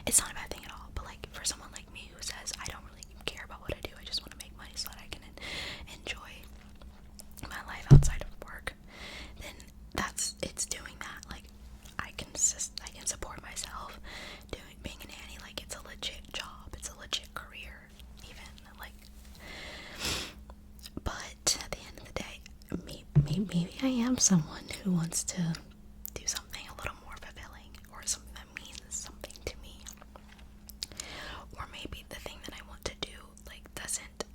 it's not a bad thing at all, but like for someone like me who says I don't really care about what I do, I just want to make money so that I can enjoy my life outside of work, then it's doing that. Like I can support myself doing being a nanny. Like it's a legit job, it's a legit career even, like, but at the end of the day, maybe I am someone who wants to do something a little more fulfilling, or something that means something to me. Or maybe the thing that I want to do, like, doesn't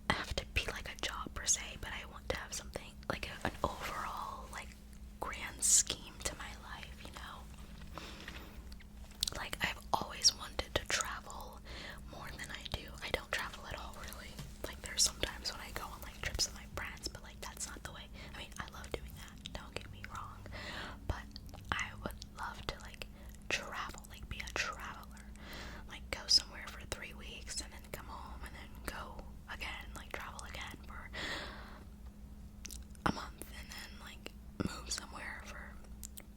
have to be like a job per se, but I want to have something like an overall, like, grand scheme to my life, you know? Like, I've always wanted to travel more than I do. I don't travel at all, really. Like, there's sometimes when I go on, like, trips with my friends, but, like, that's not the way. I mean, I love doing that, don't get me wrong, but I would love to, like, travel, like, be a traveler. Like, go somewhere for 3 weeks, and then come home, and then go again, like, travel again for a month, and then, like, move somewhere for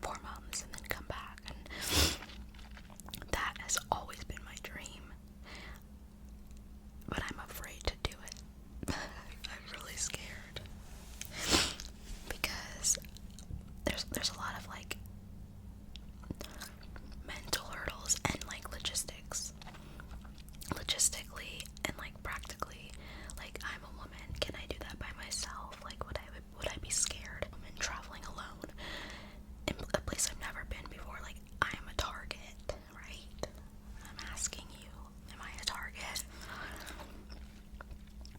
4 months, and then come back, and that has always been my dream, but I'm afraid to do it. I'm really scared, because there's a lot of, like, mental hurdles and, like, logistically and, like, practically. Like, I'm a woman, can I do that by myself? Like, would I be scared? And traveling alone in a place I've never been before. Like, I'm a target, right? I'm asking you, am I a target?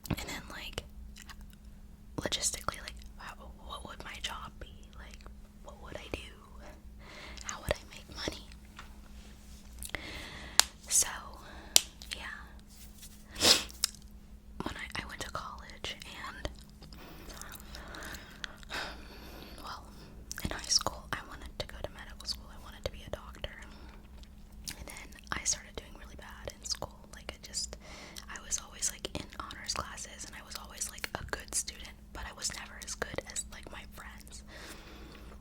And then, like, logistically, like, what would my job be? Like, what would I do? How would I make money? So, yeah. When I went to college, and, well, in high school, I wanted to go to medical school. I wanted to be a doctor. And then I started doing really bad in school. Like, I was always, like, in honors classes, and I was always, like, a good student, but I was never as good as, like, my friends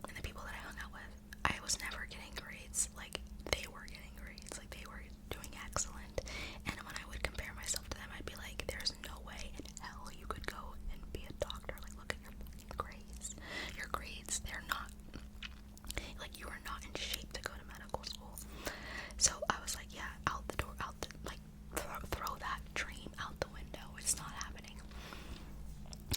and the people that I hung out with. I was never getting grades like they were getting grades. Like, they were doing excellent. And when I would compare myself to them, I'd be like, there's no way in hell you could go and be a doctor. Like, look at your fucking grades. Your grades, they're not, like, you are not in shape to go to medical school. So I was like, yeah, out the door, like, throw that dream out the window. It's not happening.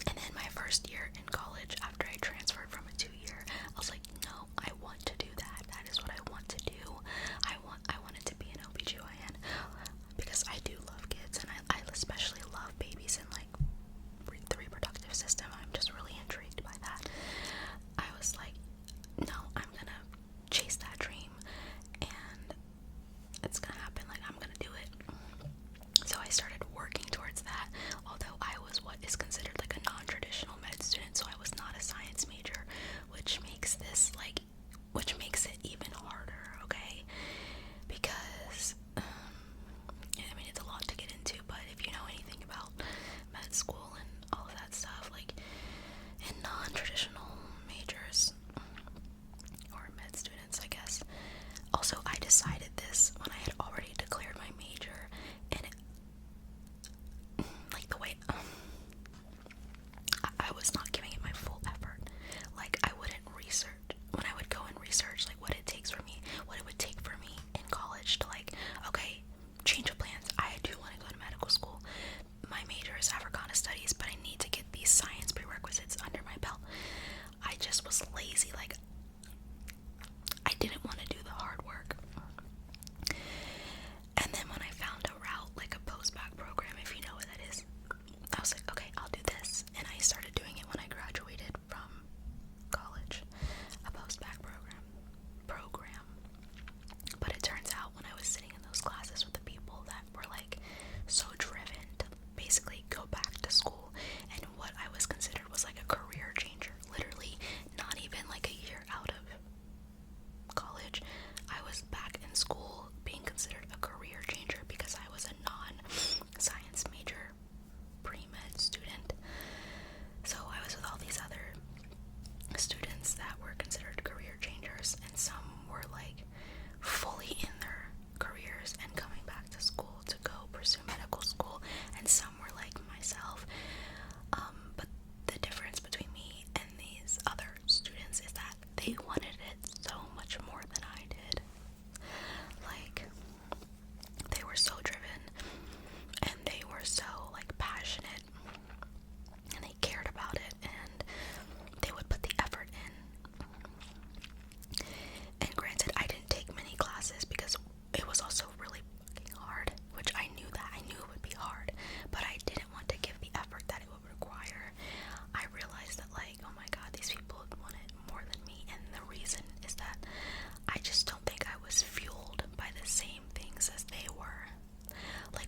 And then my first year in college, after I transferred from a 2-year, I was like, no, I want to do that. That is what I want to do. I wanted to be an OBGYN, because I do love kids, and I especially love babies and, like, the reproductive system. I'm just really intrigued by that. I was like, no, I'm gonna chase that dream, and it's gonna happen. Like, I'm gonna do it. So I started working towards that, although I was what is considered, like, a non-traditional med student, so I was not a science major, which makes it even harder, okay? Because, I mean, it's a lot to get into, but if you know anything about med school and all of that stuff, like, in non-traditional majors, or med students, I guess. Also, I decided this when I had already declared my major, and like, the way, I was not giving it my full effort. Like, I wouldn't research, when I would go and research, like, what it would take for me in college to, like, okay, change of plans. I do want to go to medical school. My major is Africana Studies, but I need to get these science prerequisites under my belt. I just was lazy. Like, I didn't want to do the hard work.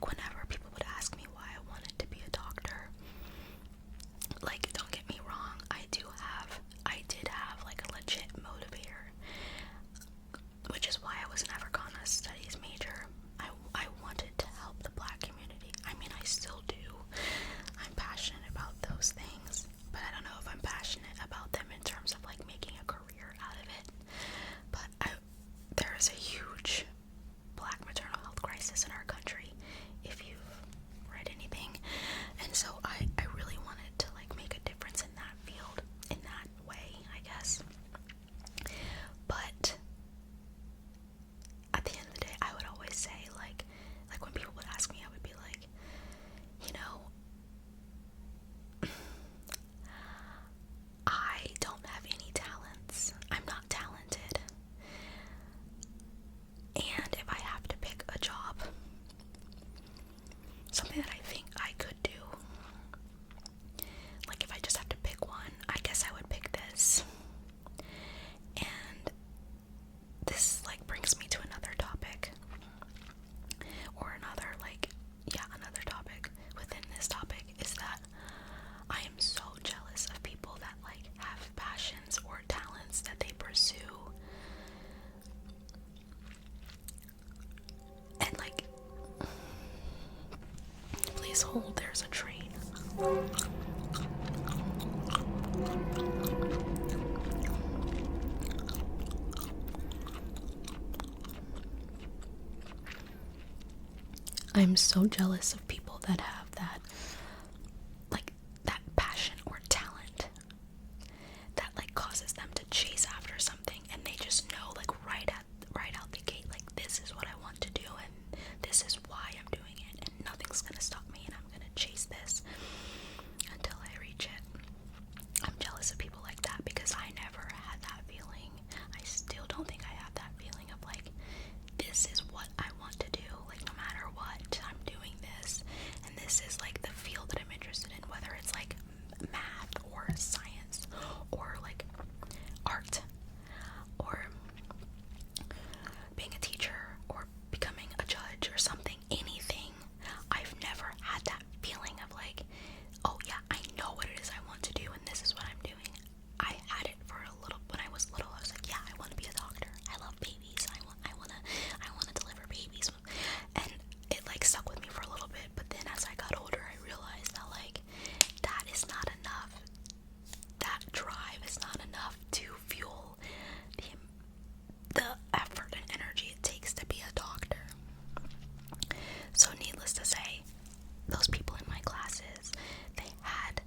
like, whenever people would ask me why I wanted to be a doctor, like, don't get me wrong, I did have like a legit motivator, which is why I was never gonna studies major. I wanted to help the Black community. I mean, I still do. I'm passionate about those things, but I don't know if I'm passionate about them in terms of like making a career out of it. But there is a huge Black maternal health crisis in our country, if you've read anything, and so I really wanted to like make a difference in that field, in that way, I guess. But at the end of the day, I would always say, like when people would ask me, I would be like, you know, I don't have any talents. I'm not talented. And if I have to pick a job, something that I think I could do, like if I just have to pick one, I guess I would pick this. And this like brings me to another topic, or another topic within this topic, is that I am so jealous of people that like have passions or talents that they pursue, and like, please hold, there's a train. I'm so jealous of people that have that, like, that passion or talent that like causes them to chase after something, and they just know like right out the gate, like, this is what I want to do and this is why I'm doing it, and nothing's gonna stop me, and I'm gonna chase this until I reach it. I'm jealous of people like that because I never had that feeling. I still don't think I have that feeling of like, this is what I want to do, like no matter what, I'm doing this, and this is like the field that I'm interested in, whether it's like math or science or like art or being a teacher or becoming a judge or something, anything. I've never had that feeling of like, oh yeah, I know what it is I want to do and this is what I'm doing. I had it for a little, when I was little, I was like, yeah, I want to be a doctor. I love babies. I want to deliver babies. And it like stuck with me for a little bit, but then as I got older, I realized that like, that is not enough. That drive is not enough to fuel the effort and energy it takes to be a doctor. So needless to say, those people in my classes, they had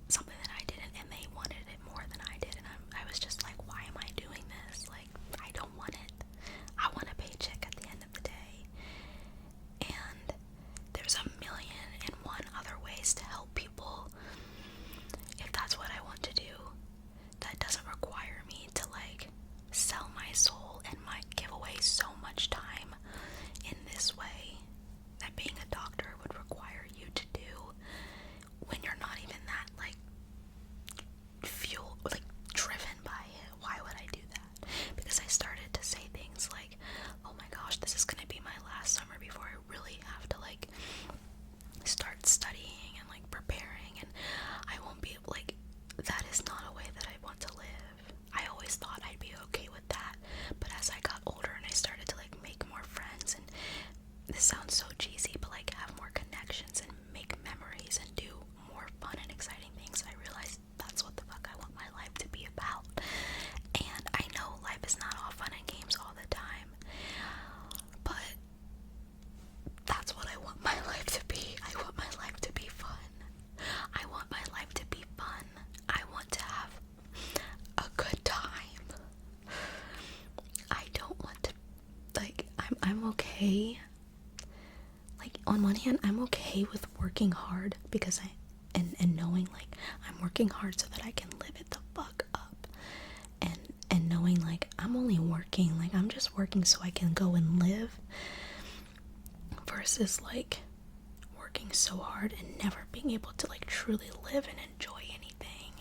something that I didn't, and they wanted it more than I did, and I was just like, why am I doing this? Like, I don't want it. I want a paycheck at the end of the day. And there's a million and one other ways to help people if that's what I want to do. That doesn't require me to like sell my soul and give away so much time in this way that being a doctor would require you to do, when you're not even that like driven by it. Why would I do that? Because I started to say things like, oh my gosh, this is gonna be my last summer before I really have to like start studying and like preparing, and I won't be like, that is not a way that I want to live. I always thought I'd be okay with that, but as I got older and I started to like make more friends, and this sounds so cheesy, but like have more connections and make memories and do more fun and exciting things, I realized that's what the fuck I want my life to be about. And I know life is not all fun and games all the time, but that's what I want my life to be. I want my life to be fun. I want my life to be fun. I want to have a good time. I don't want to, like, I'm okay. Like, on one hand, I'm okay with working hard because and knowing like I'm working hard so that I can live it the fuck up, and knowing like I'm only working, like I'm just working so I can go and live, versus like working so hard and never being able to like truly live and enjoy anything.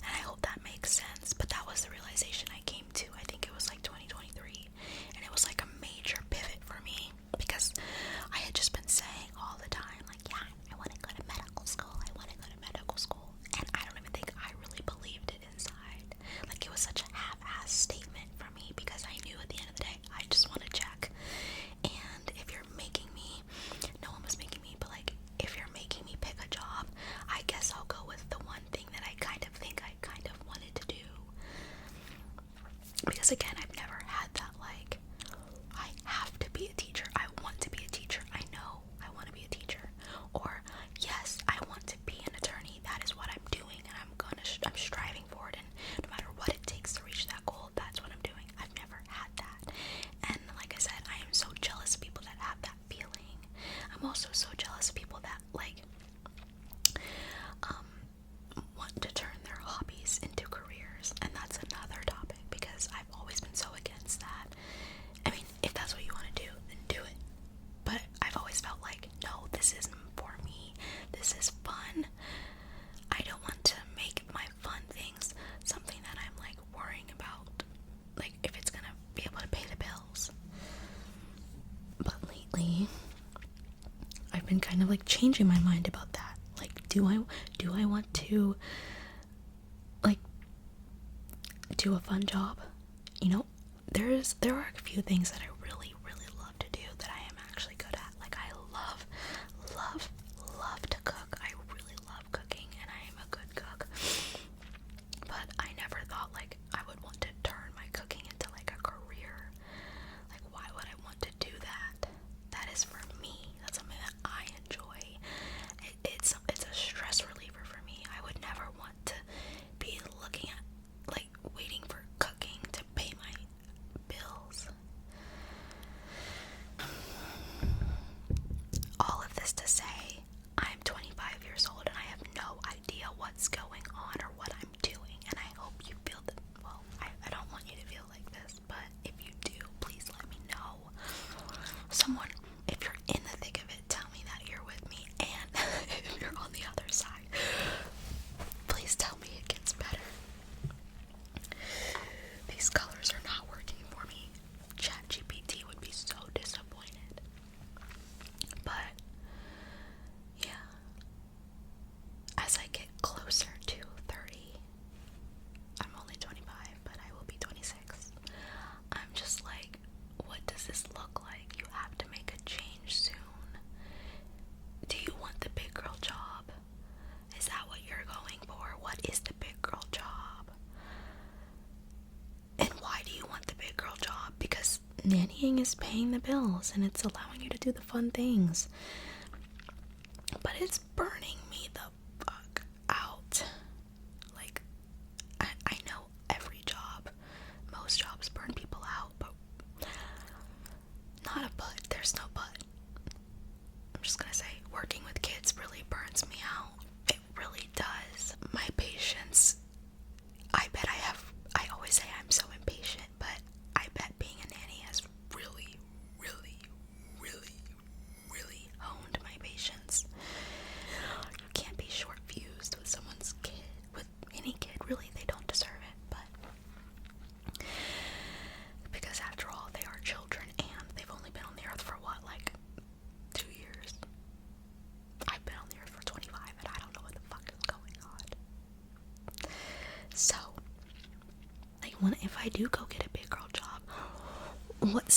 And I hope that makes sense, but that was the realization I came to. I think it was like 2023, and it was like a major pivot for me because I had just because again, I've never had that, like, I have to be a teacher. I want to be a teacher. I know I want to be a teacher. Or, yes, I want to be an attorney. That is what I'm doing, and I'm striving for it, and no matter what it takes to reach that goal, that's what I'm doing. I've never had that. And like I said, I am so jealous of people that have that feeling. I'm also so jealous of people that, like, want to turn their hobbies into careers, and that's another topic, because I've always been so against that. I mean, if that's what you want to do, then do it. But I've always felt like, no, this isn't for me. This is fun. I don't want to make my fun things something that I'm, like, worrying about, like, if it's gonna be able to pay the bills. But lately, I've been kind of, like, changing my mind about that. Like, do I want to, like, do a fun job? You know, there are a few things that I really, really love to do that I am actually good at. Like, I love to cook. I really love cooking, and I am a good cook. But I never thought, like, I would want to turn my cooking into, like, a career. Like, why would I want to do that? That is for me. That's something that I enjoy. It's a stress reliever for me. I would never want to be looking at, like, waiting for cooking to pay my bills. All of this to say, I'm 25 years old and I have no idea what's going on or what I'm doing, and I hope you feel that. Well, I don't want you to feel like this, but if you do, please let me know. Someone, if you're in the thick of it, tell me that you're with me, and if you're on the other side, please tell me it gets better. These colors are not working for me. ChatGPT would be so disappointed. But yeah, as I get closer to 30, I'm only 25, but I will be 26. I'm just like, what does this look like? You have to make a change soon. Do you want the big girl job? Is that what you're going for? What is the big girl job? And why do you want the big girl job? Because nannying is paying the bills and it's allowing you to do the fun things. But it's burning me the fuck out. Like, I know every job, most jobs burn people out, but not a but. There's no but. I'm just gonna say, working with kids really burns me out. It really does. My patience, I always say I'm so impatient, but I bet being a nanny has really, really, really, really honed my patience. You can't be short-fused with someone's kid, with any kid, really. They don't deserve it, but because after all, they are children, and they've only been on the earth for what, like 2 years? I've been on the earth for 25, and I don't know what the fuck is going on. So, like, if I do go get a big girl job, what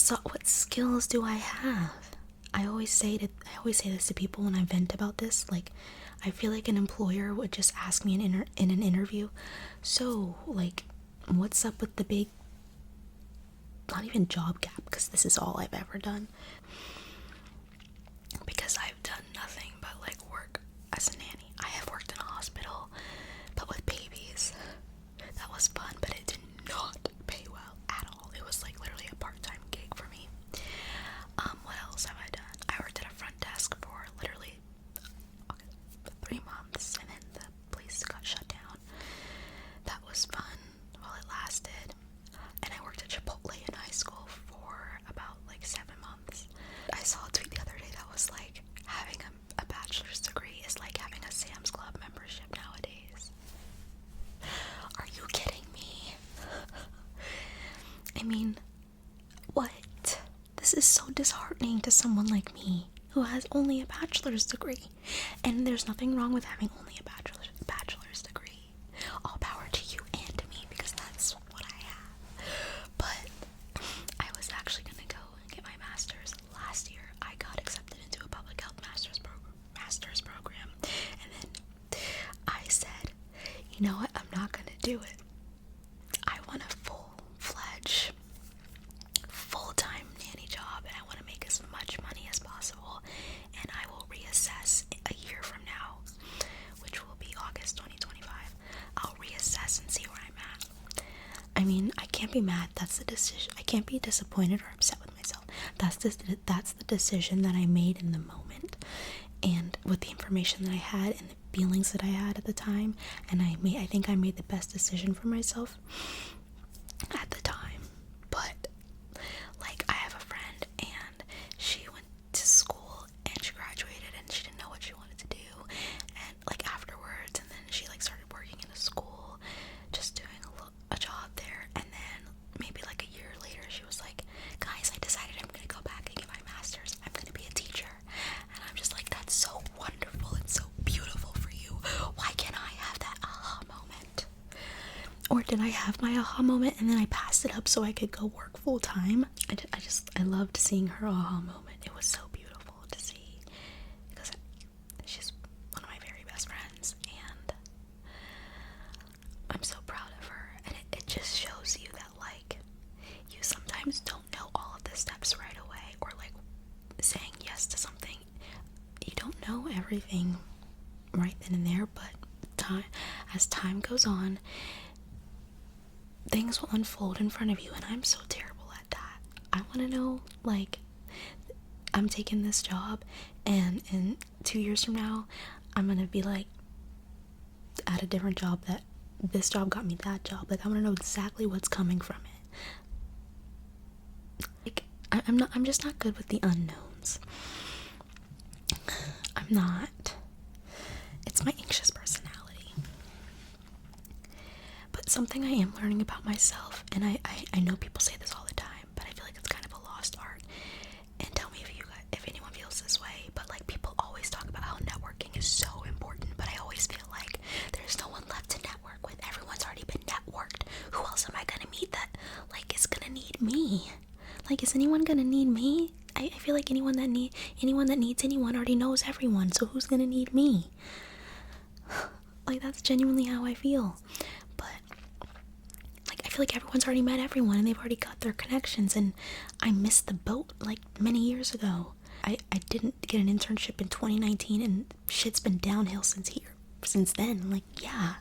skills do I have? I always say this to people when I vent about this. Like, I feel like an employer would just ask me in an interview, so, like, what's up with the big, not even job gap, because this is all I've ever done, because I've done nothing but, like, work as a nanny. I have worked in a hospital, but with babies. That was fun, but it did not pay well at all. It was, like, literally a part-time gig for me. What else have I done? I worked at a front desk for literally 3 months, and then the place got shut down. That was fun while it lasted. And I worked at Chipotle in high school for about, like, 7 months. I saw a tweet the other day that was like, having a bachelor's degree is like having a Sam's Club membership nowadays. Are you kidding me? I mean, what? This is so disheartening to someone like me who has only a bachelor's degree. And there's nothing wrong with having only a bachelor's degree. All power to you and to me, because that's what I have. But I was actually going to go and get my master's last year. I got accepted into a public health master's program. And then I said, you know what? I'm not going to do it. I want a full-fledged mean, I can't be mad. That's the decision. I can't be disappointed or upset with myself. That's the decision that I made in the moment, and with the information that I had and the feelings that I had at the time. And I think I made the best decision for myself at the time. But like, I have a friend, and she went to school and she graduated and she didn't know what she wanted to do, and like afterwards, and then she like started working in a school, just doing a job there, and then maybe like a year later she was like, guys, I decided I'm gonna go back and get my master's. I'm gonna be a teacher. And I'm just like, that's so wonderful. It's so beautiful for you. Why can't I have that aha moment? Or did I have my aha moment and then I passed it up so I could go work full time? I loved seeing her aha moment. It was so beautiful to see, because she's one of my very best friends, and I'm so proud of her. And it just shows you that, like, you sometimes don't know all of the steps right away, or like saying yes to something, you don't know everything right then and there, but as time goes on, things will unfold in front of you. And I'm so terrible at that. I want to know, like, I'm taking this job, and in 2 years from now I'm gonna be like at a different job, that this job got me that job. Like, I want to know exactly what's coming from it. Like, I'm just not good with the unknowns. I'm not. It's my anxious personality. But something I am learning about myself, and I know people say this all the time, but I feel like it's kind of a lost art. And tell me if anyone feels this way, but like, people always talk about how networking is so important, but I always feel like there's no one left to network with. Everyone's already been networked. Who else am I gonna meet that like is gonna need me? Like, is anyone gonna need me? I feel like anyone that needs anyone already knows everyone, so who's gonna need me? Like, that's genuinely how I feel. But like, I feel like everyone's already met everyone, and they've already got their connections, and I missed the boat like many years ago. I didn't get an internship in 2019, and shit's been downhill since then. Like, yeah,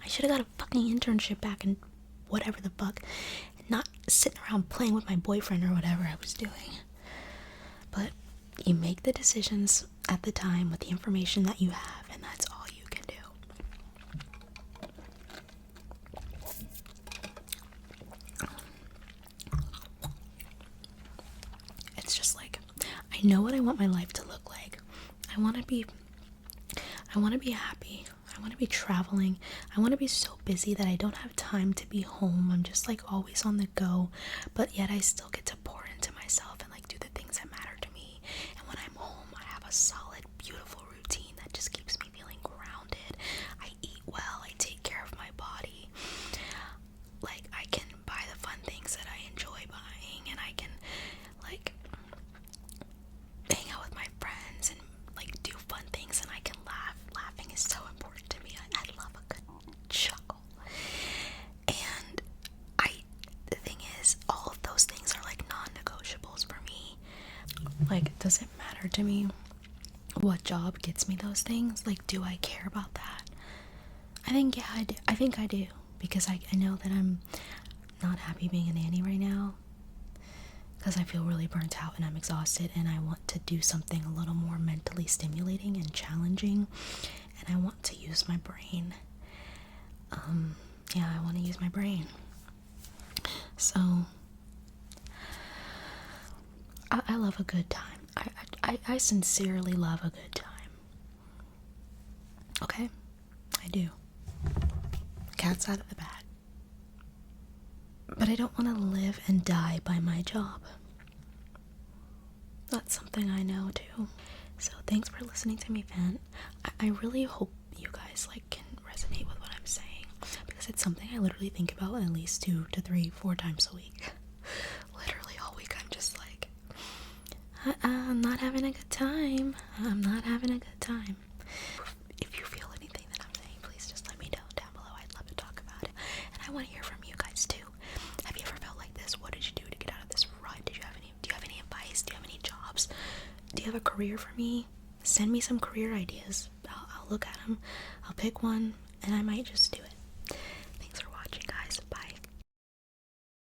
I should have got a fucking internship back in whatever the fuck, not sitting around playing with my boyfriend or whatever I was doing. But you make the decisions at the time with the information that you have, and that's all you can do. It's just like, I know what I want my life to look like. I want to be happy. I want to be traveling. I want to be so busy that I don't have time to be home. I'm just like always on the go, but yet I still get to pour into myself and like do the things that matter to me. And when I'm home, I have a solid, beautiful routine that just keeps me feeling grounded. I eat well. I take care of my body. Like, I can buy the fun things that I enjoy buying, and I can like hang out with my friends and like do fun things, and I can laugh. Laughing is so important to me. I love a good chuckle. And the thing is, all of those things are like non-negotiables for me. Like, does it matter to me what job gets me those things? Like, do I care about that? I think, yeah, I do. I think I do, because I know that I'm not happy being a nanny right now, because I feel really burnt out and I'm exhausted, and I want to do something a little more mentally stimulating and challenging, and I want to use my brain. Yeah, I want to use my brain. So I love a good time. I sincerely love a good time. Okay? I do. Cat's out of the bag. But I don't want to live and die by my job. That's something I know too. So thanks for listening to me vent. I really hope you guys like can resonate with what I'm saying, because it's something I literally think about at least 2 to 3, 4 times a week. Literally all week I'm just like, I'm not having a good time. I'm not having a good time. If you feel anything that I'm saying, please just let me know down below. I'd love to talk about it. And I want to hear from you guys too. Have you ever felt like this? What did you do to get out of this rut? Do you have any advice? Do you have any jobs? Do you have a career for me? Send me some career ideas. I'll look at them. I'll pick one, and I might just do it.